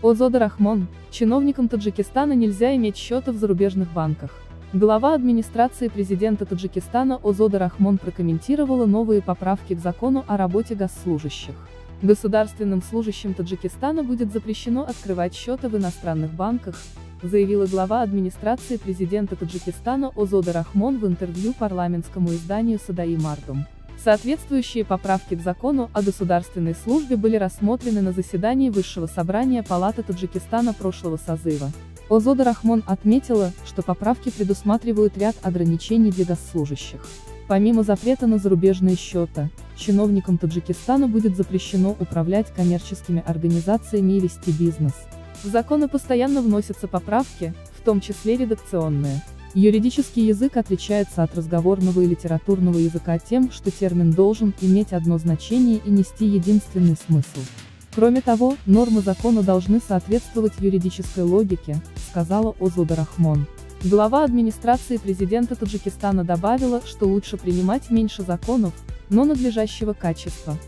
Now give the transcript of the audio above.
Озода Рахмон: чиновникам Таджикистана нельзя иметь счета в зарубежных банках. Глава администрации президента Таджикистана Озода Рахмон прокомментировала новые поправки к закону о работе госслужащих. Государственным служащим Таджикистана будет запрещено открывать счета в иностранных банках, заявила глава администрации президента Таджикистана Озода Рахмон в интервью парламентскому изданию Садаи Мардум. Соответствующие поправки к закону о государственной службе были рассмотрены на заседании Высшего собрания Палаты Таджикистана прошлого созыва. Озода Рахмон отметила, что поправки предусматривают ряд ограничений для госслужащих. Помимо запрета на зарубежные счета, чиновникам Таджикистана будет запрещено управлять коммерческими организациями и вести бизнес. В законы постоянно вносятся поправки, в том числе редакционные. Юридический язык отличается от разговорного и литературного языка тем, что термин должен иметь одно значение и нести единственный смысл. Кроме того, нормы закона должны соответствовать юридической логике, сказала Озода Рахмон. Глава администрации президента Таджикистана добавила, что лучше принимать меньше законов, но надлежащего качества.